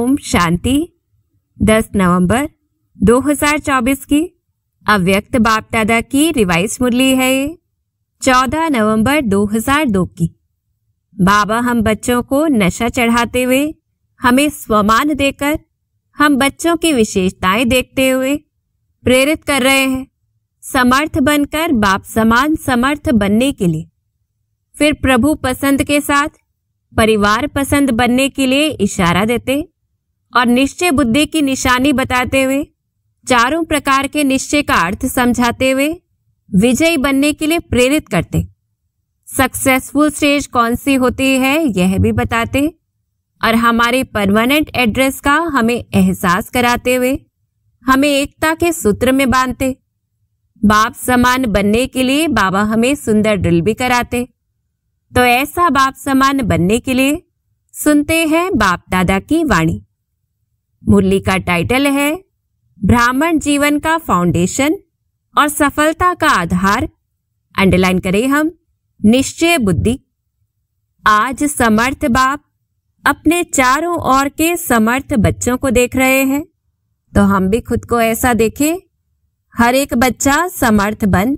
ओम शांति। 10 नवंबर 2024 की अव्यक्त बाप दादा की रिवाइज मुरली है ये 14 नवंबर 2002 की। बाबा हम बच्चों को नशा चढ़ाते हुए, हमें स्वमान देकर, हम बच्चों की विशेषताएं देखते हुए प्रेरित कर रहे हैं समर्थ बनकर बाप समान समर्थ बनने के लिए। फिर प्रभु पसंद के साथ परिवार पसंद बनने के लिए इशारा देते और निश्चय बुद्धि की निशानी बताते हुए चारों प्रकार के निश्चय का अर्थ समझाते हुए विजयी बनने के लिए प्रेरित करते। सक्सेसफुल स्टेज कौन सी होती है यह भी बताते और हमारे परमानेंट एड्रेस का हमें एहसास कराते हुए हमें एकता के सूत्र में बांधते। बाप समान बनने के लिए बाबा हमें सुंदर ड्रिल भी कराते। तो ऐसा बाप समान बनने के लिए सुनते हैं बाप दादा की वाणी। मुरली का टाइटल है ब्राह्मण जीवन का फाउंडेशन और सफलता का आधार। अंडरलाइन करें हम निश्चय बुद्धि। आज समर्थ बाप अपने चारों ओर के समर्थ बच्चों को देख रहे हैं, तो हम भी खुद को ऐसा देखें। हर एक बच्चा समर्थ बन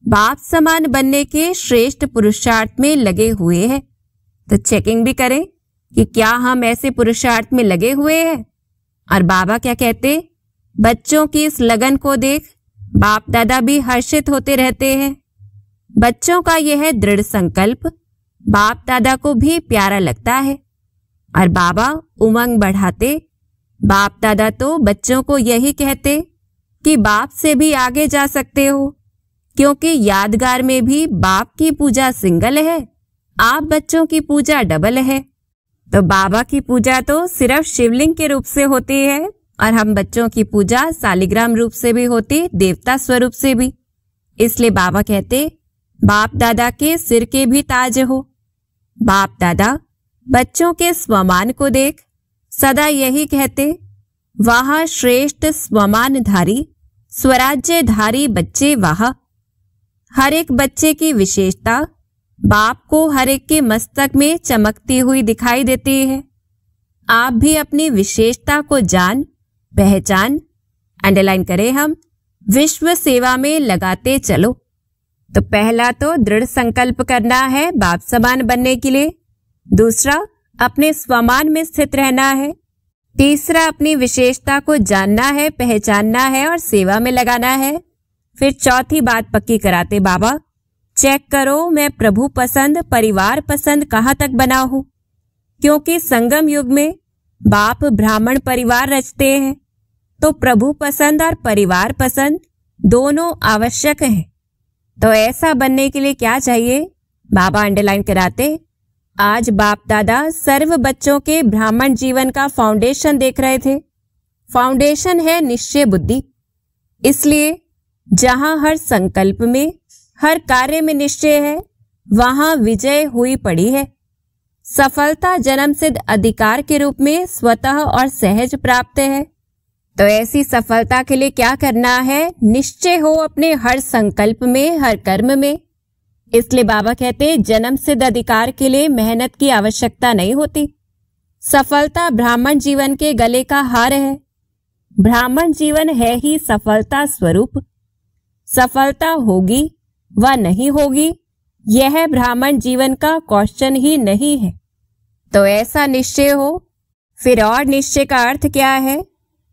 बाप समान बनने के श्रेष्ठ पुरुषार्थ में लगे हुए हैं। तो चेकिंग भी करें कि क्या हम ऐसे पुरुषार्थ में लगे हुए हैं। और बाबा क्या कहते, बच्चों की इस लगन को देख बाप दादा भी हर्षित होते रहते हैं। बच्चों का यह दृढ़ संकल्प बाप दादा को भी प्यारा लगता है और बाबा उमंग बढ़ाते। बाप दादा तो बच्चों को यही कहते कि बाप से भी आगे जा सकते हो, क्योंकि यादगार में भी बाप की पूजा सिंगल है, आप बच्चों की पूजा डबल है। तो बाबा की पूजा तो सिर्फ शिवलिंग के रूप से होती है और हम बच्चों की पूजा सालिग्राम रूप से भी होती, देवता स्वरूप से भी। इसलिए बाबा कहते बाप दादा के सिर के भी ताज हो। बाप दादा बच्चों के स्वमान को देख सदा यही कहते, वाह श्रेष्ठ स्वमानधारी स्वराज्यधारी बच्चे वाह। हर एक बच्चे की विशेषता बाप को हर एक के मस्तक में चमकती हुई दिखाई देती है। आप भी अपनी विशेषता को जान पहचान, अंडरलाइन करें हम, विश्व सेवा में लगाते चलो। तो पहला तो दृढ़ संकल्प करना है बाप समान बनने के लिए। दूसरा अपने स्वमान में स्थित रहना है। तीसरा अपनी विशेषता को जानना है, पहचानना है और सेवा में लगाना है। फिर चौथी बात पक्की कराते बाबा, चेक करो मैं प्रभु पसंद परिवार पसंद कहाँ तक बना हूं, क्योंकि संगम युग में बाप ब्राह्मण परिवार रचते हैं, तो प्रभु पसंद और परिवार पसंद दोनों आवश्यक हैं। तो ऐसा बनने के लिए क्या चाहिए, बाबा अंडरलाइन कराते। आज बाप दादा सर्व बच्चों के ब्राह्मण जीवन का फाउंडेशन देख रहे थे। फाउंडेशन है निश्चय बुद्धि। इसलिए जहां हर संकल्प में हर कार्य में निश्चय है, वहां विजय हुई पड़ी है। सफलता जन्म सिद्ध अधिकार के रूप में स्वतः और सहज प्राप्त है। तो ऐसी सफलता के लिए क्या करना है, निश्चय हो अपने हर संकल्प में हर कर्म में। इसलिए बाबा कहते जन्म सिद्ध अधिकार के लिए मेहनत की आवश्यकता नहीं होती। सफलता ब्राह्मण जीवन के गले का हार है। ब्राह्मण जीवन है ही सफलता स्वरूप। सफलता होगी व नहीं होगी यह ब्राह्मण जीवन का क्वेश्चन ही नहीं है। तो ऐसा निश्चय हो। फिर और निश्चय का अर्थ क्या है,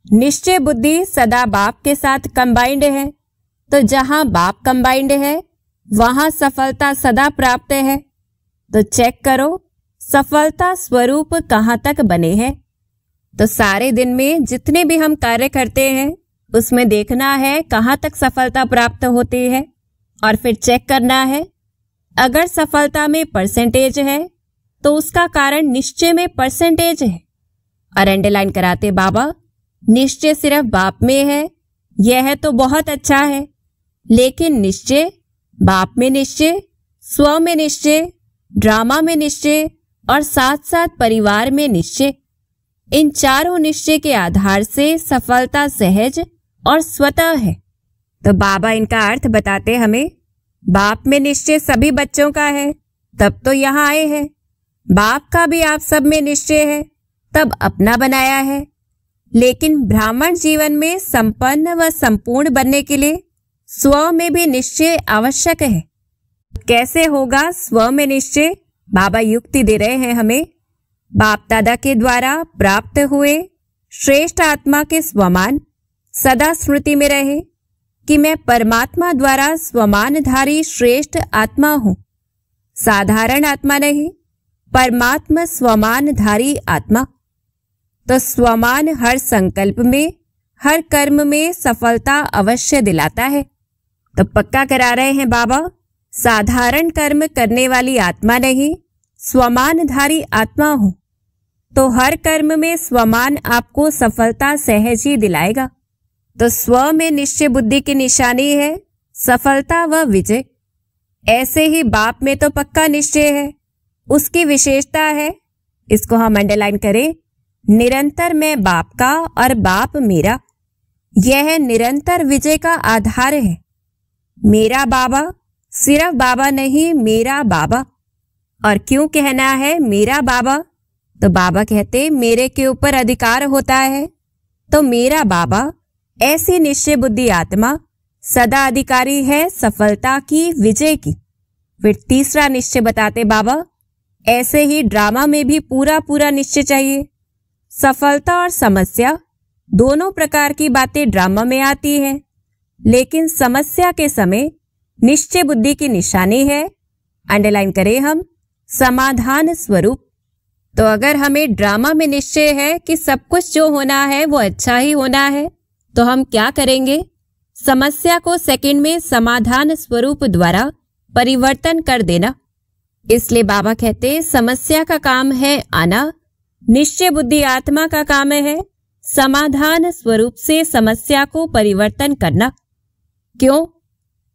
निश्चय बुद्धि सदा बाप के साथ कंबाइंड है। तो जहां बाप कंबाइंड है वहां सफलता सदा प्राप्त है। तो चेक करो सफलता स्वरूप कहाँ तक बने हैं। तो सारे दिन में जितने भी हम कार्य करते हैं उसमें देखना है कहाँ तक सफलता प्राप्त होती है और फिर चेक करना है। अगर सफलता में परसेंटेज है तो उसका कारण निश्चय में परसेंटेज है। और अंडरलाइन कराते बाबा, निश्चय सिर्फ बाप में है यह तो बहुत अच्छा है, लेकिन निश्चय बाप में निश्चय, स्व में निश्चय, ड्रामा में निश्चय और साथ साथ परिवार में निश्चय, इन चारों निश्चय के आधार से सफलता सहज और स्वतः है। तो बाबा इनका अर्थ बताते हमें, बाप में निश्चय सभी बच्चों का है, तब तो यहाँ आए हैं। बाप का भी आप सब में निश्चय है, तब अपना बनाया है। लेकिन ब्राह्मण जीवन में संपन्न व संपूर्ण बनने के लिए स्व में भी निश्चय आवश्यक है। कैसे होगा स्व में निश्चय? बाबा युक्ति दे रहे हैं हमें। बाप दादा के द्वारा प्राप्त हुए श्रेष्ठ आत्मा के स्वमान सदा स्मृति में रहे कि मैं परमात्मा द्वारा स्वमानधारी श्रेष्ठ आत्मा हूँ। साधारण आत्मा नहीं, परमात्मा स्वमानधारी आत्मा। तो स्वमान हर संकल्प में, हर कर्म में सफलता अवश्य दिलाता है। तो पक्का करा रहे हैं बाबा, साधारण कर्म करने वाली आत्मा नहीं, स्वमानधारी आत्मा हूं। तो हर कर्म में स्वमान आपको सफलता सहज ही दिलाएगा। तो स्व में निश्चय बुद्धि की निशानी है सफलता व विजय। ऐसे ही बाप में तो पक्का निश्चय है, उसकी विशेषता है, इसको हम अंडरलाइन करें, निरंतर मैं बाप का और बाप मेरा। यह निरंतर विजय का आधार है। मेरा बाबा, सिर्फ बाबा नहीं, मेरा बाबा। और क्यों कहना है मेरा बाबा? तो बाबा कहते मेरे के ऊपर अधिकार होता है। तो मेरा बाबा ऐसी निश्चय बुद्धि आत्मा सदा अधिकारी है सफलता की, विजय की। फिर तीसरा निश्चय बताते बाबा, ऐसे ही ड्रामा में भी पूरा पूरा निश्चय चाहिए। सफलता और समस्या दोनों प्रकार की बातें ड्रामा में आती है, लेकिन समस्या के समय निश्चय बुद्धि की निशानी है, अंडरलाइन करें हम, समाधान स्वरूप। तो अगर हमें ड्रामा में निश्चय है कि सब कुछ जो होना है वो अच्छा ही होना है, तो हम क्या करेंगे? समस्या को सेकंड में समाधान स्वरूप द्वारा परिवर्तन कर देना। इसलिए बाबा कहते समस्या का काम है आना, निश्चय बुद्धि आत्मा का काम है समाधान स्वरूप से समस्या को परिवर्तन करना। क्यों?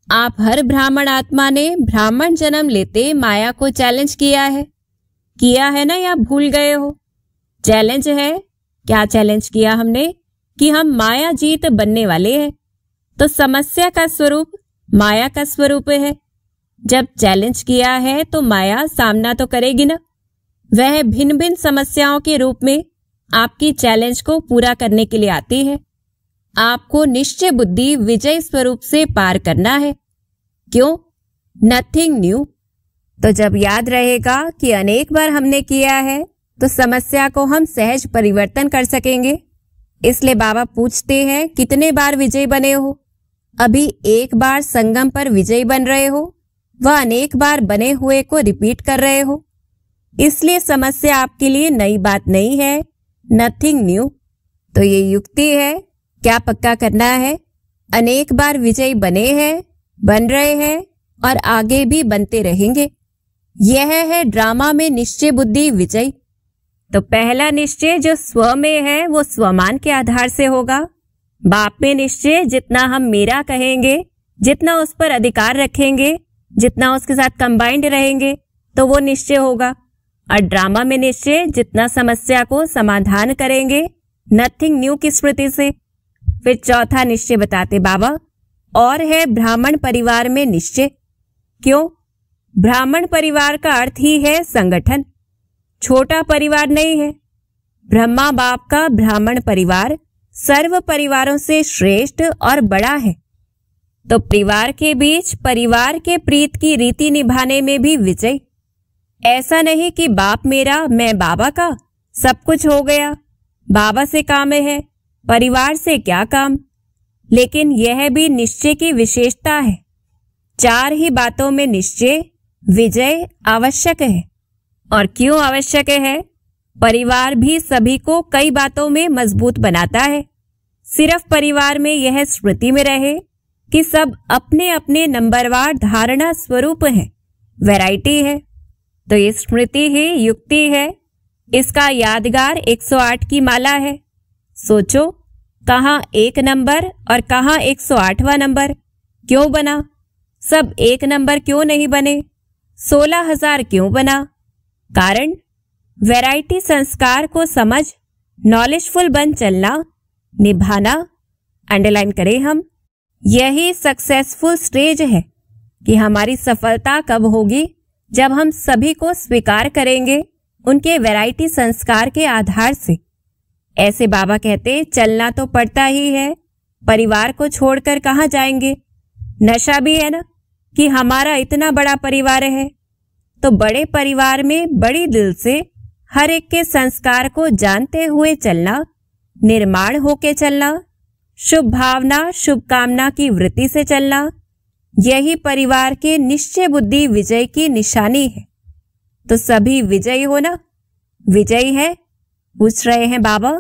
आप हर ब्राह्मण आत्मा ने ब्राह्मण जन्म लेते माया को चैलेंज किया है ना, या भूल गए हो? चैलेंज है। क्या चैलेंज किया हमने? कि हम माया जीत बनने वाले हैं। तो समस्या का स्वरूप माया का स्वरूप है। जब चैलेंज किया है तो माया सामना तो करेगी ना। वह भिन्न भिन्न समस्याओं के रूप में आपकी चैलेंज को पूरा करने के लिए आती है। आपको निश्चय बुद्धि विजय स्वरूप से पार करना है। क्यों? Nothing new. तो जब याद रहेगा कि अनेक बार हमने किया है तो समस्या को हम सहज परिवर्तन कर सकेंगे। इसलिए बाबा पूछते हैं कितने बार विजयी बने हो? अभी एक बार संगम पर विजयी बन रहे हो, वह अनेक बार बने हुए को रिपीट कर रहे हो। इसलिए समस्या आपके लिए नई बात नहीं है, नथिंग न्यू। तो ये युक्ति है। क्या पक्का करना है? अनेक बार विजयी बने हैं, बन रहे हैं और आगे भी बनते रहेंगे। यह है ड्रामा में निश्चय बुद्धि विजय। तो पहला निश्चय जो स्व में है वो स्वमान के आधार से होगा। बाप में निश्चय जितना हम मेरा कहेंगे, जितना उस पर अधिकार रखेंगे, जितना उसके साथ कंबाइंड रहेंगे तो वो निश्चय होगा। और ड्रामा में निश्चय जितना समस्या को समाधान करेंगे, नथिंग न्यू की स्मृति से। फिर चौथा निश्चय बताते बाबा, और है ब्राह्मण परिवार में निश्चय। क्यों? ब्राह्मण परिवार का अर्थ ही है संगठन, छोटा परिवार नहीं है। ब्रह्मा बाप का ब्राह्मण परिवार सर्व परिवारों से श्रेष्ठ और बड़ा है। तो परिवार के बीच परिवार के प्रीत की रीति निभाने में भी विजय। ऐसा नहीं कि बाप मेरा मैं बाबा का, सब कुछ हो गया, बाबा से काम है, परिवार से क्या काम। लेकिन यह भी निश्चय की विशेषता है। चार ही बातों में निश्चय विजय आवश्यक है। और क्यों आवश्यक है? परिवार भी सभी को कई बातों में मजबूत बनाता है। सिर्फ परिवार में यह स्मृति में रहे कि सब अपने अपने नंबरवार धारणा स्वरूप हैं, वैरायटी है। तो ये स्मृति ही युक्ति है। इसका यादगार 108 की माला है। सोचो, कहाँ एक नंबर और कहाँ 108वां नंबर क्यों बना? सब एक नंबर क्यों नहीं बने? 16,000 क्यों बना? कारण वैरायटी संस्कार को समझ नॉलेजफुल बन चलना, निभाना, अंडरलाइन करें हम। यही सक्सेसफुल स्टेज है कि हमारी सफलता कब होगी? जब हम सभी को स्वीकार करेंगे, उनके वैरायटी संस्कार के आधार से। ऐसे बाबा कहते चलना तो पड़ता ही है, परिवार को छोड़कर कहाँ जाएंगे। नशा भी है ना कि हमारा इतना बड़ा परिवार है, तो बड़े परिवार में बड़ी दिल से हर एक के संस्कार को जानते हुए चलना, निर्माण होके चलना, शुभ भावना शुभकामना की वृत्ति से चलना, यही परिवार के निश्चय बुद्धि विजय की निशानी है। तो सभी विजयी हो ना? विजयी है? पूछ रहे हैं बाबा।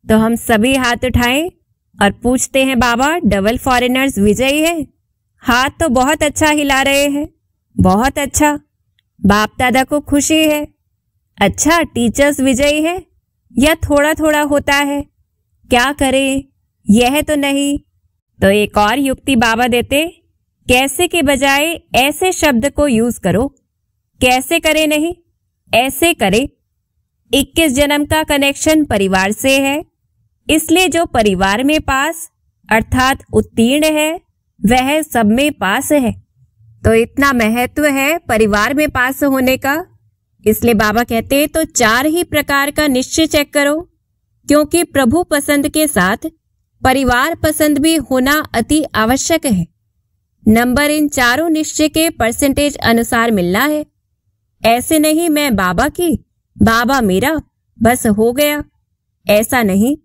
तो हम सभी हाथ उठाएं और पूछते हैं बाबा, डबल फॉरेनर्स विजयी है? हाथ तो बहुत अच्छा हिला रहे हैं। बहुत अच्छा, बाप दादा को खुशी है। अच्छा, टीचर्स विजयी है या थोड़ा थोड़ा होता है? क्या करें, यह तो नहीं। तो एक और युक्ति बाबा देते, कैसे के बजाय ऐसे शब्द को यूज करो। कैसे करे नहीं, ऐसे करे। 21 जन्म का कनेक्शन परिवार से है, इसलिए जो परिवार में पास अर्थात उत्तीर्ण है वह सब में पास है। तो इतना महत्व है परिवार में पास होने का। इसलिए बाबा कहते हैं तो 4 ही प्रकार का निश्चय चेक करो, क्योंकि प्रभु पसंद के साथ परिवार पसंद भी होना अति आवश्यक है। नंबर इन चारों निश्चय के परसेंटेज अनुसार मिलना है। ऐसे नहीं मैं बाबा की, बाबा मेरा, बस हो गया, ऐसा नहीं।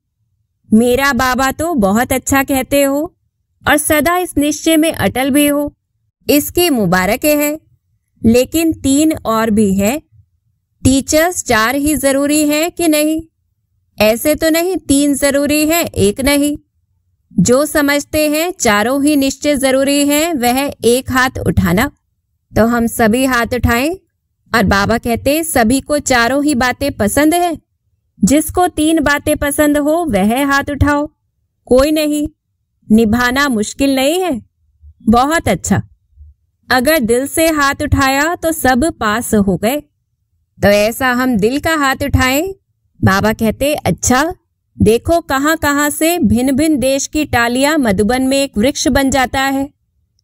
मेरा बाबा तो बहुत अच्छा कहते हो और सदा इस निश्चय में अटल भी हो, इसकी मुबारक है। लेकिन 3 और भी है। टीचर्स 4 ही जरूरी है कि नहीं? ऐसे तो नहीं 3 जरूरी है, 1 नहीं। जो समझते हैं चारों ही निश्चय जरूरी है, वह एक हाथ उठाना। तो हम सभी हाथ उठाएं और बाबा कहते सभी को चारों ही बातें पसंद है। जिसको 3 बातें पसंद हो वह हाथ उठाओ। कोई नहीं, निभाना मुश्किल नहीं है। बहुत अच्छा, अगर दिल से हाथ उठाया तो सब पास हो गए। तो ऐसा हम दिल का हाथ उठाएं। बाबा कहते अच्छा, देखो कहां कहां से भिन्न भिन्न देश की टालियां मधुबन में एक वृक्ष बन जाता है।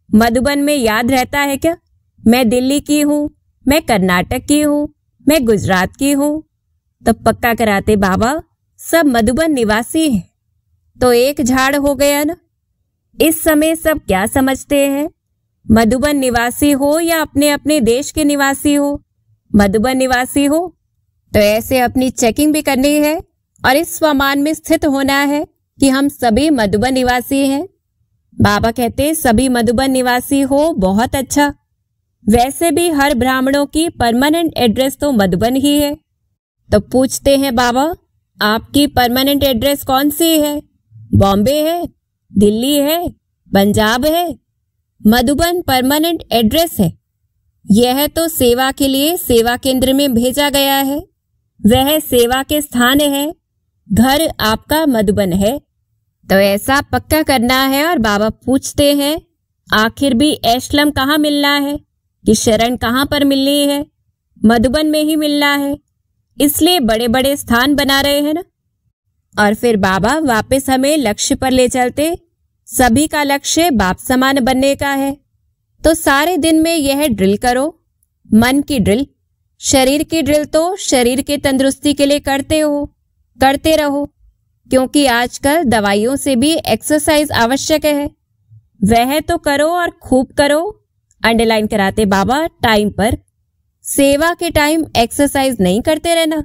मधुबन में याद रहता है क्या? मैं दिल्ली की हूं, मैं कर्नाटक की हूं, मैं गुजरात की हूं। तो पक्का कराते बाबा सब मधुबन निवासी हैं। तो एक झाड़ हो गया ना। इस समय सब क्या समझते हैं? मधुबन निवासी हो या अपने अपने देश के निवासी हो? मधुबन निवासी हो। तो ऐसे अपनी चेकिंग भी करनी है और इस स्वमान में स्थित होना है कि हम सभी मधुबन निवासी हैं। बाबा कहते सभी मधुबन निवासी हो, बहुत अच्छा। वैसे भी हर ब्राह्मणों की परमानेंट एड्रेस तो मधुबन ही है। तो पूछते हैं बाबा, आपकी परमानेंट एड्रेस कौन सी है? बॉम्बे है, दिल्ली है, पंजाब है? मधुबन परमानेंट एड्रेस है। यह तो सेवा के लिए सेवा केंद्र में भेजा गया है, वह सेवा के स्थान है। घर आपका मधुबन है। तो ऐसा पक्का करना है। और बाबा पूछते हैं आखिर भी एशलम कहाँ मिलना है, कि शरण कहाँ पर मिलनी है? मधुबन में ही मिलना है, इसलिए बड़े बड़े स्थान बना रहे हैं ना। और फिर बाबा वापस हमें लक्ष्य पर ले चलते। सभी का लक्ष्य बाप समान बनने का है। तो सारे दिन में यह ड्रिल करो, मन की ड्रिल। शरीर की ड्रिल तो शरीर के तंदुरुस्ती के लिए करते हो, करते रहो, क्योंकि आजकल दवाइयों से भी एक्सरसाइज आवश्यक है। वह तो करो और खूब करो। अंडरलाइन कराते बाबा टाइम पर। सेवा के टाइम एक्सरसाइज नहीं करते रहना,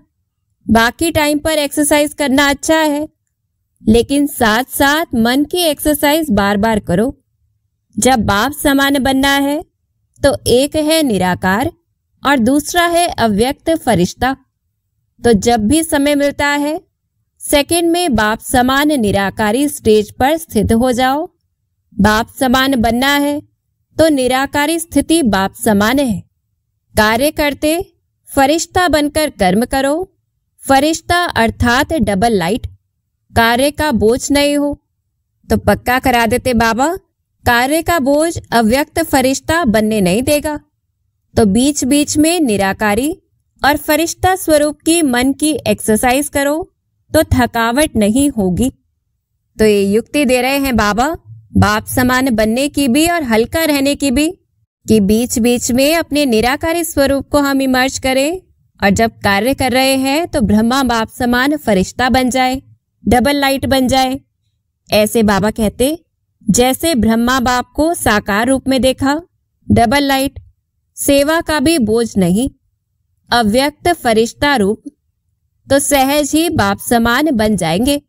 बाकी टाइम पर एक्सरसाइज करना अच्छा है, लेकिन साथ साथ मन की एक्सरसाइज बार बार करो। जब बाप समान बनना है तो एक है निराकार और दूसरा है अव्यक्त फरिश्ता। तो जब भी समय मिलता है सेकंड में बाप समान निराकारी स्टेज पर स्थित हो जाओ। बाप समान बनना है तो निराकारी स्थिति बाप समान है। कार्य करते फरिश्ता बनकर कर्म करो। फरिश्ता अर्थात डबल लाइट, कार्य का बोझ नहीं हो। तो पक्का करा देते बाबा, कार्य का बोझ अव्यक्त फरिश्ता बनने नहीं देगा। तो बीच बीच में निराकारी और फरिश्ता स्वरूप की मन की एक्सरसाइज करो तो थकावट नहीं होगी। तो ये युक्ति दे रहे हैं बाबा, बाप समान बनने की भी और हल्का रहने की भी, कि बीच बीच में अपने निराकारी स्वरूप को हम इमर्ज करें और जब कार्य कर रहे हैं तो ब्रह्मा बाप समान फरिश्ता बन जाए, डबल लाइट बन जाए। ऐसे बाबा कहते जैसे ब्रह्मा बाप को साकार रूप में देखा, डबल लाइट, सेवा का भी बोझ नहीं, अव्यक्त फरिश्ता रूप, तो सहज ही बाप समान बन जाएंगे।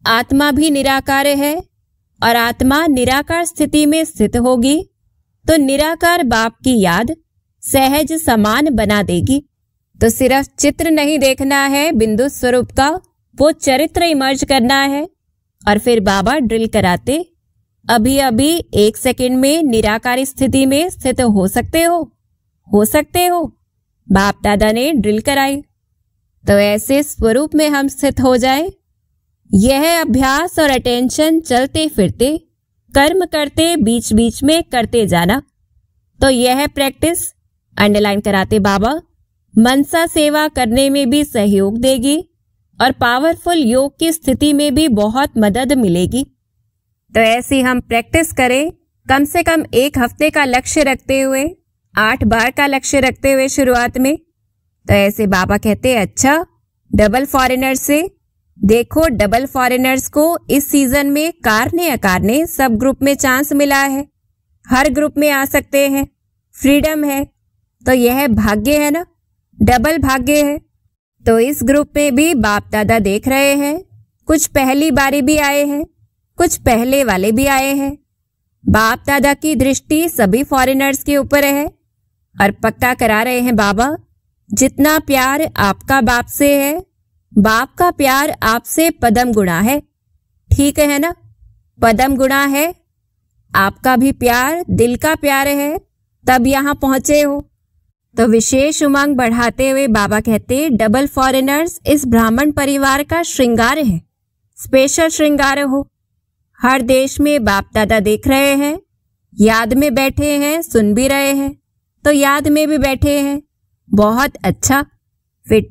आत्मा भी निराकार है और आत्मा निराकार स्थिति में स्थित होगी तो निराकार बाप की याद सहज समान बना देगी। तो सिर्फ चित्र नहीं देखना है बिंदु स्वरूप का, वो चरित्र इमर्ज करना है। और फिर बाबा ड्रिल कराते, अभी अभी 1 सेकंड में निराकार स्थिति में स्थित हो सकते हो। बाप दादा ने ड्रिल कराई तो ऐसे स्वरूप में हम स्थित हो जाए। यह अभ्यास और अटेंशन चलते फिरते कर्म करते बीच बीच में करते जाना। तो यह प्रैक्टिस अंडरलाइन कराते बाबा मनसा सेवा करने में भी सहयोग देगी और पावरफुल योग की स्थिति में भी बहुत मदद मिलेगी। तो ऐसी हम प्रैक्टिस करें, कम से कम 1 हफ्ते का लक्ष्य रखते हुए, 8 बार का लक्ष्य रखते हुए शुरुआत में। तो ऐसे बाबा कहते अच्छा डबल फॉरेनर्स से देखो, डबल फॉरेनर्स को इस सीजन में कारने अकारने सब ग्रुप में चांस मिला है, हर ग्रुप में आ सकते हैं, फ्रीडम है। तो यह भाग्य है ना, डबल भाग्य है। तो इस ग्रुप में भी बाप दादा देख रहे हैं, कुछ पहली बारी भी आए हैं, कुछ पहले वाले भी आए हैं। बाप दादा की दृष्टि सभी फॉरेनर्स के ऊपर है और पक्का करा रहे हैं बाबा, जितना प्यार आपका बाप से है, बाप का प्यार आपसे पदम गुणा है। ठीक है ना, पदम गुणा है। आपका भी प्यार दिल का प्यार है, तब यहाँ पहुंचे हो। तो विशेष उमंग बढ़ाते हुए बाबा कहते डबल फॉरेनर्स इस ब्राह्मण परिवार का श्रृंगार है, स्पेशल श्रृंगार हो। हर देश में बाप दादा देख रहे हैं, याद में बैठे हैं, सुन भी रहे हैं, तो याद में भी बैठे हैं, बहुत अच्छा। फिर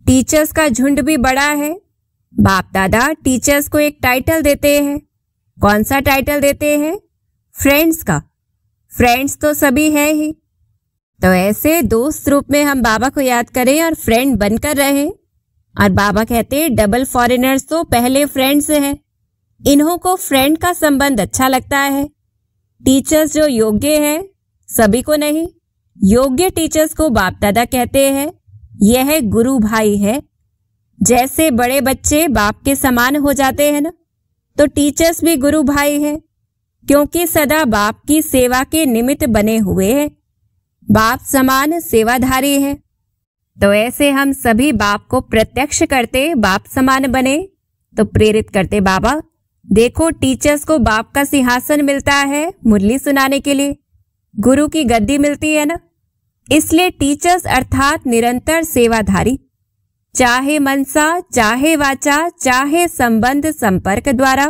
टीचर्स का झुंड भी बड़ा है। बाप दादा टीचर्स को एक टाइटल देते हैं। कौन सा टाइटल देते हैं? फ्रेंड्स का। फ्रेंड्स तो सभी हैं ही, तो ऐसे दोस्त रूप में हम बाबा को याद करें और फ्रेंड बनकर रहें। और बाबा कहते हैं डबल फॉरेनर्स तो पहले फ्रेंड्स हैं, इन्हों को फ्रेंड का संबंध अच्छा लगता है। टीचर्स जो योग्य है, सभी को नहीं, योग्य टीचर्स को बाप दादा कहते हैं, यह गुरु भाई है। जैसे बड़े बच्चे बाप के समान हो जाते हैं ना, तो टीचर्स भी गुरु भाई हैं, क्योंकि सदा बाप की सेवा के निमित्त बने हुए हैं, बाप समान सेवाधारी हैं। तो ऐसे हम सभी बाप को प्रत्यक्ष करते बाप समान बने। तो प्रेरित करते बाबा, देखो टीचर्स को बाप का सिंहासन मिलता है मुरली सुनाने के लिए, गुरु की गद्दी मिलती है ना, इसलिए टीचर्स अर्थात निरंतर सेवाधारी, चाहे मनसा, चाहे वाचा, चाहे संबंध संपर्क द्वारा,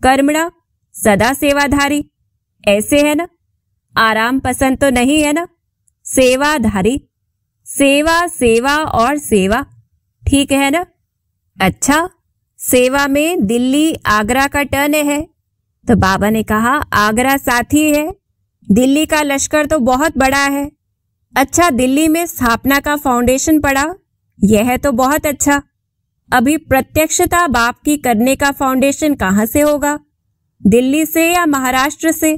कर्मणा सदा सेवाधारी। ऐसे है ना, आराम पसंद तो नहीं है ना, सेवाधारी, सेवा सेवा और सेवा, ठीक है ना। अच्छा, सेवा में दिल्ली आगरा का टर्न है, तो बाबा ने कहा आगरा साथी है, दिल्ली का लश्कर तो बहुत बड़ा है। अच्छा, दिल्ली में स्थापना का फाउंडेशन पड़ा, यह तो बहुत अच्छा। अभी प्रत्यक्षता बाप की करने का फाउंडेशन कहाँ से होगा? दिल्ली से या महाराष्ट्र से,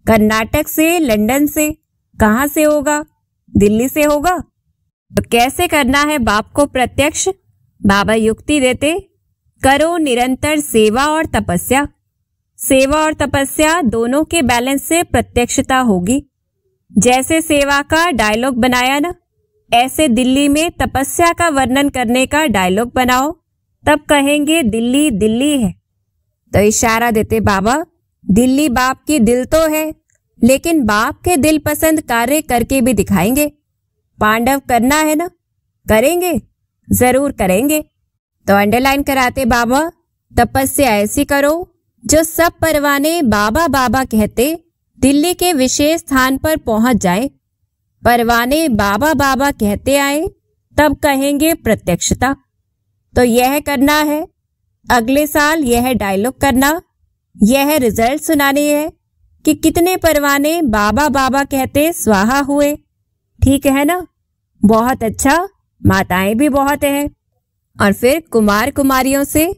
कर्नाटक से, लंदन से, कहाँ से होगा? दिल्ली से होगा। तो कैसे करना है बाप को प्रत्यक्ष? बाबा युक्ति देते, करो निरंतर सेवा और तपस्या। सेवा और तपस्या दोनों के बैलेंस से प्रत्यक्षता होगी। जैसे सेवा का डायलॉग बनाया ना, ऐसे दिल्ली में तपस्या का वर्णन करने का डायलॉग बनाओ, तब कहेंगे दिल्ली दिल्ली है। तो इशारा देते बाबा, दिल्ली बाप की दिल तो है, लेकिन बाप के दिल पसंद कार्य करके भी दिखाएंगे। पांडव करना है ना, करेंगे, जरूर करेंगे। तो अंडरलाइन कराते बाबा, तपस्या ऐसी करो जो सब परवाने बाबा बाबा कहते दिल्ली के विशेष स्थान पर पहुंच जाए। परवाने बाबा बाबा कहते आए, तब कहेंगे प्रत्यक्षता। तो यह करना है, अगले साल यह डायलॉग करना, यह रिजल्ट सुनानी है कि कितने परवाने बाबा बाबा कहते स्वाहा हुए। ठीक है ना, बहुत अच्छा, माताएं भी बहुत हैं। और फिर कुमार कुमारियों से,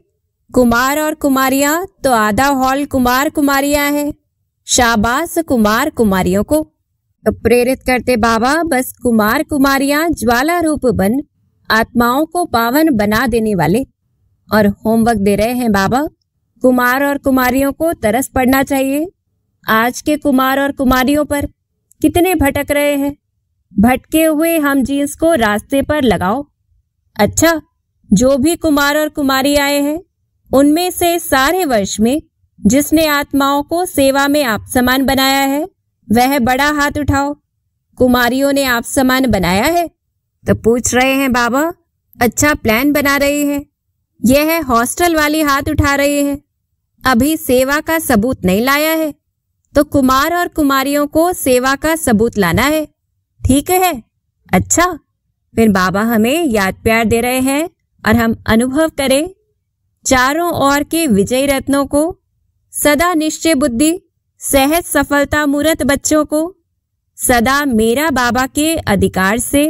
कुमार और कुमारियां तो आधा हॉल कुमार कुमारियां हैं। शाबाश कुमार कुमारियों को। तो प्रेरित करते बाबा, बस कुमार कुमारियां ज्वाला रूप बन आत्माओं को पावन बना देने वाले। और होमवर्क दे रहे हैं बाबा, कुमार और कुमारियों को तरस पड़ना चाहिए। आज के कुमार और कुमारियों पर कितने भटक रहे हैं। भटके हुए हम जीन्स को रास्ते पर लगाओ। अच्छा, जो भी कुमार और कुमारी आए हैं उनमें से सारे वर्ष में जिसने आत्माओं को सेवा में आप समान बनाया है वह बड़ा हाथ उठाओ। कुमारियों ने आप समान बनाया है? तो पूछ रहे हैं बाबा, अच्छा प्लान बना रही है। यह है हॉस्टल वाली हाथ उठा रही है, अभी सेवा का सबूत नहीं लाया है। तो कुमार और कुमारियों को सेवा का सबूत लाना है, ठीक है? अच्छा, फिर बाबा हमें याद प्यार दे रहे हैं और हम अनुभव करें चारों ओर के विजयी रत्नों को, सदा निश्चय बुद्धि सहज सफलता मूर्त बच्चों को, सदा मेरा बाबा के अधिकार से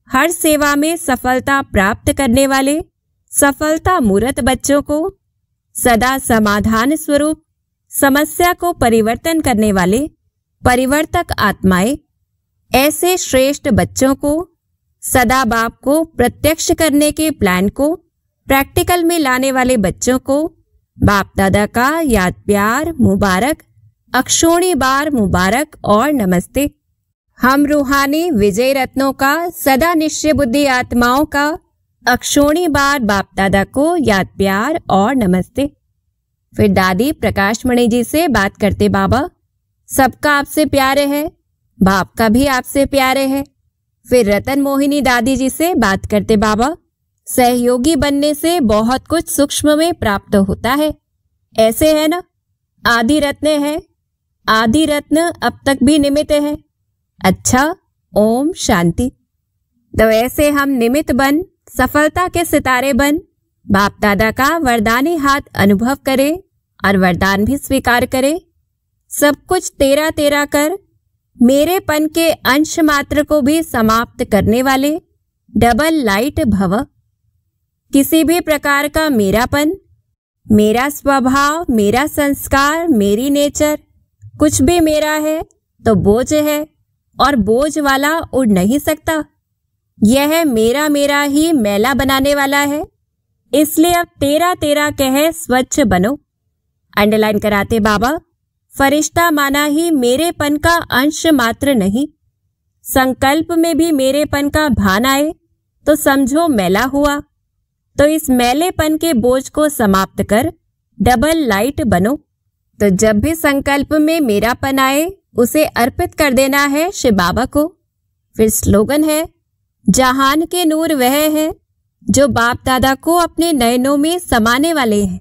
हर सेवा में सफलता प्राप्त करने वाले सफलता मूर्त बच्चों को, सदा समाधान स्वरूप समस्या को परिवर्तन करने वाले परिवर्तक आत्माएं, ऐसे श्रेष्ठ बच्चों को, सदा बाप को प्रत्यक्ष करने के प्लान को प्रैक्टिकल में लाने वाले बच्चों को बाप दादा का याद प्यार मुबारक, अक्षोणी बार मुबारक और नमस्ते। हम रूहानी विजय रत्नों का सदा निश्चय बुद्धि आत्माओं का अक्षोणी बार बाप दादा को याद प्यार और नमस्ते। फिर दादी प्रकाश मणि जी से बात करते बाबा, सबका आपसे प्यारे है, बाप का भी आपसे प्यारे है। फिर रतन मोहिनी दादी जी से बात करते बाबा, सहयोगी बनने से बहुत कुछ सूक्ष्म में प्राप्त होता है, ऐसे है ना? आदि रत्न है, आदि रत्न अब तक भी निमित्त है। अच्छा, ओम शांति। तो ऐसे हम निमित्त बन सफलता के सितारे बन बाप दादा का वरदानी हाथ अनुभव करें और वरदान भी स्वीकार करें। सब कुछ तेरा तेरा कर मेरेपन के अंश मात्र को भी समाप्त करने वाले डबल लाइट भव। किसी भी प्रकार का मेरापन, मेरा स्वभाव, मेरा संस्कार, मेरी नेचर, कुछ भी मेरा है तो बोझ है और बोझ वाला उड़ नहीं सकता। यह मेरा मेरा ही मैला बनाने वाला है, इसलिए अब तेरा तेरा कह स्वच्छ बनो। अंडरलाइन कराते बाबा, फरिश्ता माना ही मेरेपन का अंश मात्र नहीं। संकल्प में भी मेरेपन का भान आए तो समझो मैला हुआ। तो इस मैलेपन के बोझ को समाप्त कर डबल लाइट बनो। तो जब भी संकल्प में मेरापन आए उसे अर्पित कर देना है शिव बाबा को। फिर स्लोगन है, जहान के नूर वह है जो बाप दादा को अपने नयनों में समाने वाले हैं।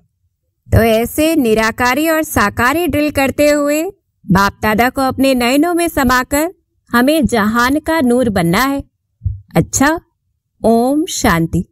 तो ऐसे निराकारी और साकारी ड्रिल करते हुए बाप दादा को अपने नयनों में समाकर हमें जहान का नूर बनना है। अच्छा, ओम शांति।